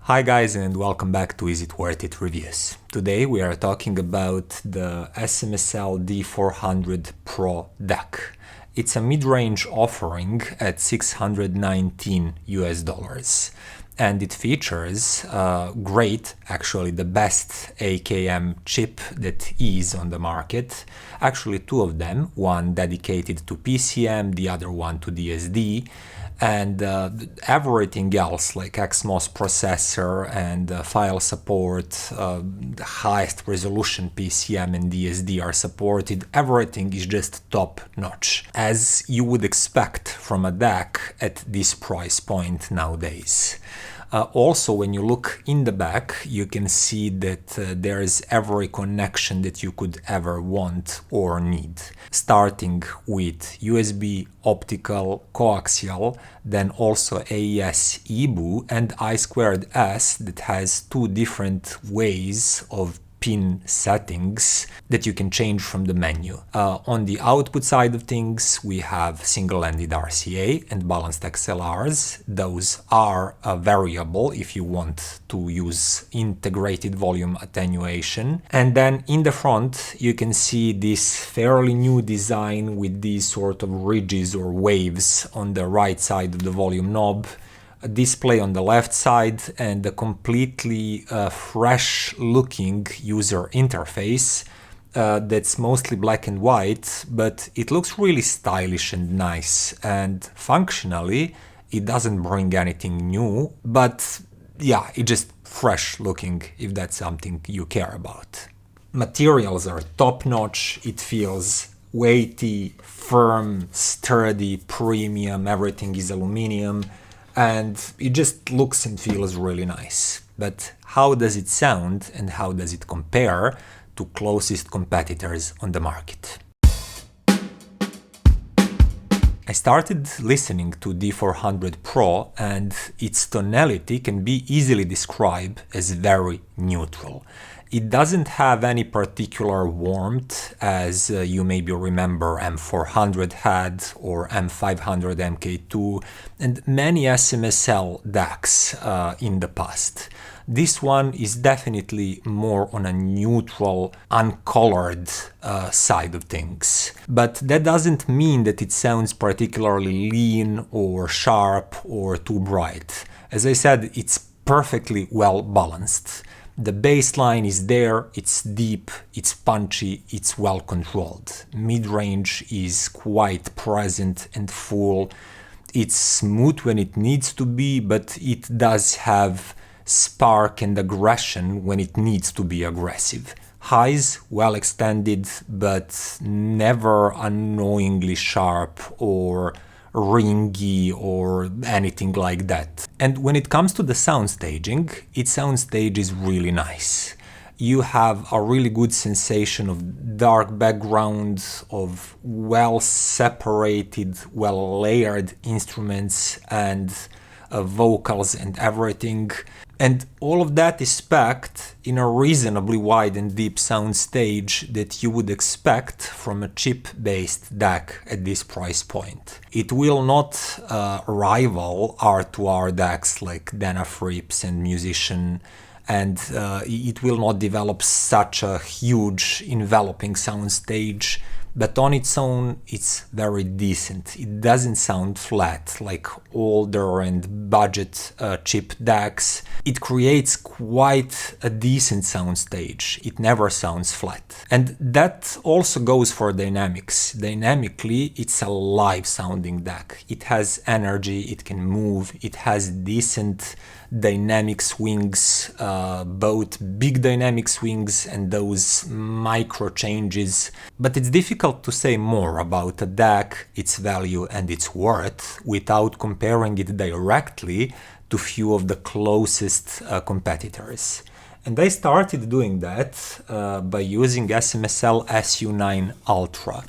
Hi guys, and welcome back to Is It Worth It Reviews. Today we are talking about the SMSL D400 Pro deck. It's a mid-range offering at $619 and it features actually the best AKM chip that is on the market. Actually two of them, one dedicated to PCM, the other one to DSD. And everything else like XMOS processor and file support, the highest resolution PCM and DSD are supported. Everything is just top notch, as you would expect from a DAC at this price point nowadays. Also, when you look in the back, you can see that there is every connection that you could ever want or need. Starting with USB, optical, coaxial, then also AES EBU and I2S that has two different ways of pin settings that you can change from the menu. On the output side of things, we have single-ended RCA and balanced XLRs. Those are variable if you want to use integrated volume attenuation. And then in the front, you can see this fairly new design with these sort of ridges or waves on the right side of the volume knob, a display on the left side, and a completely fresh looking user interface that's mostly black and white, but it looks really stylish and nice, and functionally it doesn't bring anything new, but yeah, it's just fresh looking if that's something you care about. Materials are top notch, it feels weighty, firm, sturdy, premium, everything is aluminum, and it just looks and feels really nice. But how does it sound and how does it compare to closest competitors on the market? I started listening to D400 Pro and its tonality can be easily described as very neutral. It doesn't have any particular warmth, as you maybe remember M400 had, or M500 MK2, and many SMSL DACs in the past. This one is definitely more on a neutral, uncolored side of things. But that doesn't mean that it sounds particularly lean or sharp or too bright. As I said, it's perfectly well balanced. The bass line is there, it's deep, it's punchy, it's well controlled. Mid-range is quite present and full. It's smooth when it needs to be, but it does have spark and aggression when it needs to be aggressive. Highs well extended, but never annoyingly sharp or ringy or anything like that. And when it comes to the sound staging, its soundstage is really nice. You have a really good sensation of dark background, of well separated, well layered instruments and vocals and everything. And all of that is packed in a reasonably wide and deep sound stage that you would expect from a chip-based DAC at this price point. It will not rival R2R DACs like Denafrips and Musician, and it will not develop such a huge enveloping sound stage, but on its own it's very decent. It doesn't sound flat like older and budget chip DACs. It creates quite a decent sound stage. It never sounds flat. And that also goes for dynamics. Dynamically, it's a live sounding DAC. It has energy, it can move, it has decent dynamic swings, both big dynamic swings and those micro changes. But it's difficult to say more about a DAC, its value and its worth without comparing it directly to few of the closest competitors. And I started doing that by using SMSL SU9 Ultra.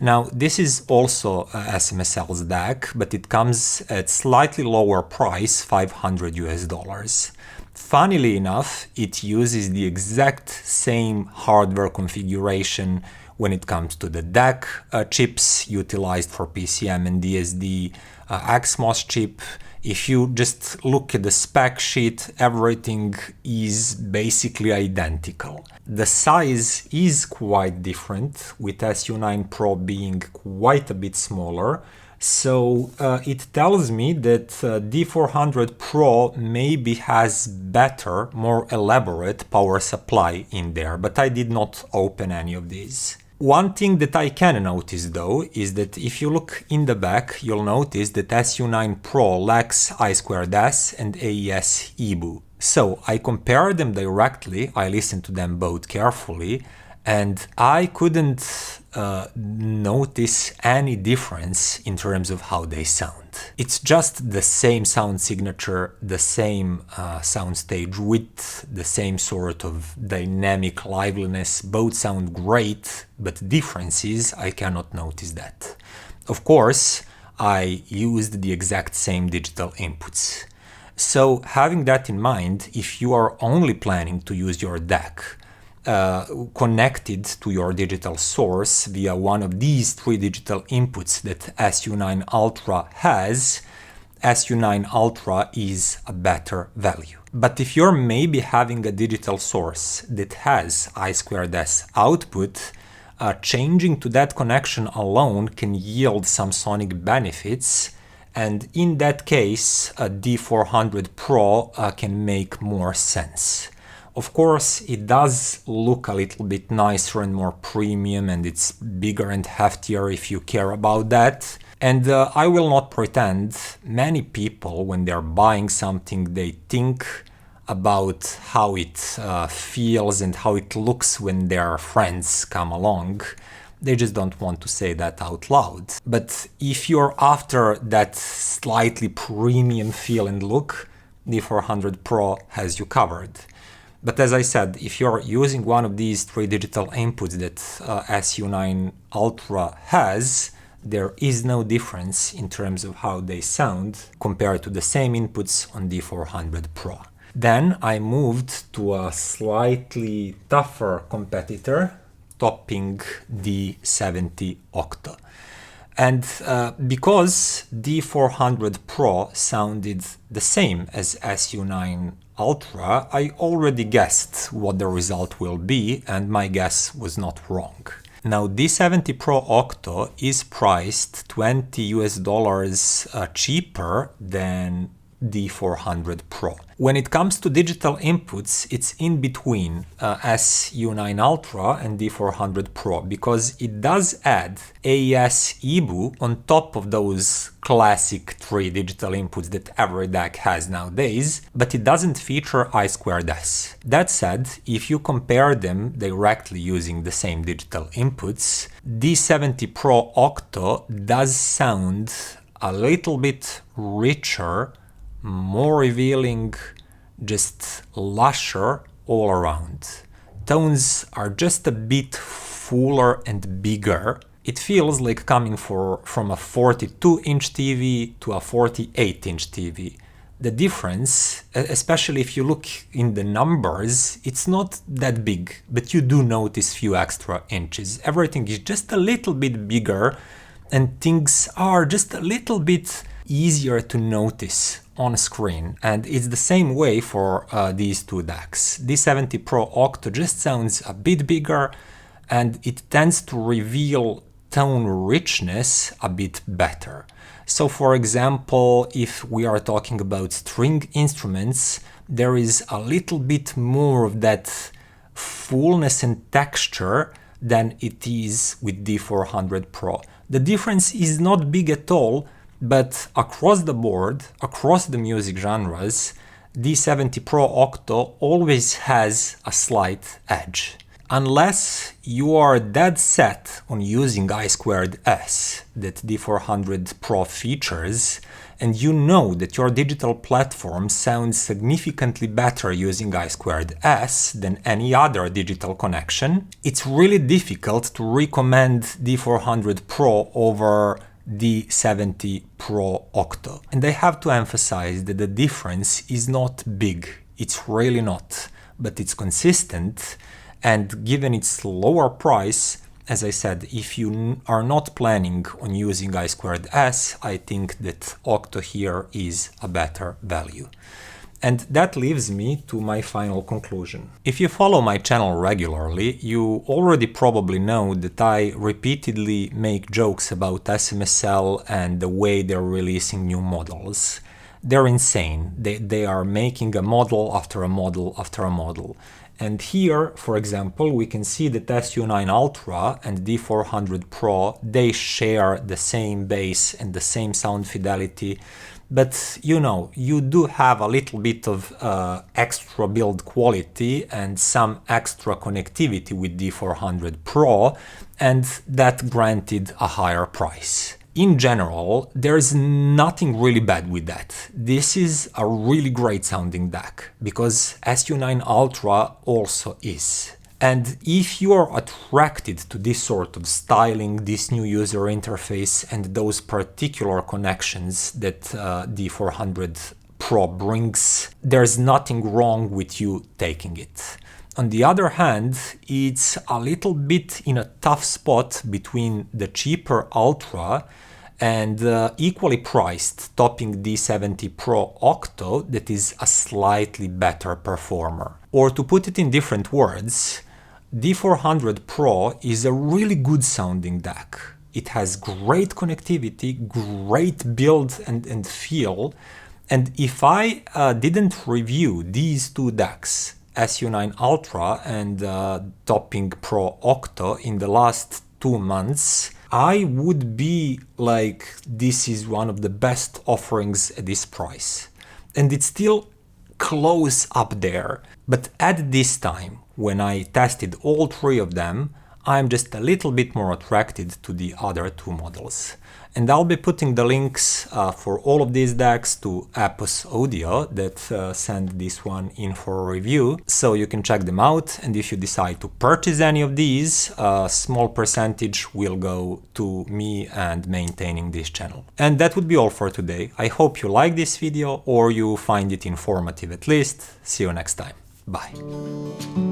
Now, this is also SMSL's DAC, but it comes at slightly lower price, $500. Funnily enough, it uses the exact same hardware configuration when it comes to the DAC chips utilized for PCM and DSD, XMOS chip. If you just look at the spec sheet, everything is basically identical. The size is quite different, with SU9 Pro being quite a bit smaller. So it tells me that D400 Pro maybe has better, more elaborate power supply in there, but I did not open any of these. One thing that I can notice though is that if you look in the back, you'll notice that SU9 Pro lacks I2S and AES EBU. So I compared them directly, I listened to them both carefully, and I couldn't notice any difference in terms of how they sound. It's just the same sound signature, the same soundstage width, the same sort of dynamic liveliness. Both sound great, but differences, I cannot notice that. Of course, I used the exact same digital inputs. So having that in mind, if you are only planning to use your DAC connected to your digital source via one of these three digital inputs that SU9 Ultra has, SU9 Ultra is a better value. But if you're maybe having a digital source that has I2S output, changing to that connection alone can yield some sonic benefits, and in that case, a D400 Pro can make more sense. Of course, it does look a little bit nicer and more premium, and it's bigger and heftier if you care about that. And I will not pretend, many people, when they're buying something, they think about how it feels and how it looks when their friends come along. They just don't want to say that out loud. But if you're after that slightly premium feel and look, the D400 Pro has you covered. But as I said, if you're using one of these three digital inputs that SU9 Ultra has, there is no difference in terms of how they sound compared to the same inputs on D400 Pro. Then I moved to a slightly tougher competitor, Topping D70 Octo. And because D400 Pro sounded the same as SU9 Ultra, I already guessed what the result will be, and my guess was not wrong. Now, D70 Pro Octo is priced $20 cheaper than D400 Pro. When it comes to digital inputs, it's in between SU9 Ultra and D400 Pro, because it does add AES EBU on top of those classic three digital inputs that every DAC has nowadays, but it doesn't feature I2S. That said, if you compare them directly using the same digital inputs, D70 Pro Octo does sound a little bit richer, more revealing, just lusher all around. Tones are just a bit fuller and bigger. It feels like coming from a 42-inch TV to a 48-inch TV. The difference, especially if you look in the numbers, it's not that big, but you do notice few extra inches. Everything is just a little bit bigger, and things are just a little bit easier to notice on screen, and it's the same way for these two DACs. D70 Pro Octo just sounds a bit bigger, and it tends to reveal tone richness a bit better. So for example, if we are talking about string instruments, there is a little bit more of that fullness and texture than it is with D400 Pro. The difference is not big at all, but across the board, across the music genres, D70 Pro Octo always has a slight edge. Unless you are dead set on using I2S that D400 Pro features, and you know that your digital platform sounds significantly better using I2S than any other digital connection, it's really difficult to recommend D400 Pro over D70 Pro Octo. And I have to emphasize that the difference is not big, it's really not, but it's consistent, and given its lower price, as I said, if you are not planning on using I2S, I think that Octo here is a better value. And that leaves me to my final conclusion. If you follow my channel regularly, you already probably know that I repeatedly make jokes about SMSL and the way they're releasing new models. They're insane. They are making a model after a model after a model. And here, for example, we can see that SU9 Ultra and D400 Pro, they share the same base and the same sound fidelity. But you know, you do have a little bit of extra build quality and some extra connectivity with D400 Pro, and that granted a higher price. In general, there's nothing really bad with that. This is a really great sounding DAC, because SU9 Ultra also is. And if you are attracted to this sort of styling, this new user interface, and those particular connections that D400 Pro brings, there's nothing wrong with you taking it. On the other hand, it's a little bit in a tough spot between the cheaper Ultra and equally priced Topping D70 Pro Octo that is a slightly better performer. Or to put it in different words, D400 Pro is a really good sounding DAC. It has great connectivity, great build and feel, and if I didn't review these two DACs, SU9 Ultra and Topping Pro Octo, in the last 2 months, I would be like, this is one of the best offerings at this price. And it's still close up there. But at this time, when I tested all 3 of them, I'm just a little bit more attracted to the other 2 models. And I'll be putting the links for all of these DACs to Apos Audio that sent this one in for a review, so you can check them out. And if you decide to purchase any of these, a small percentage will go to me and maintaining this channel. And that would be all for today. I hope you like this video, or you find it informative at least. See you next time. Bye.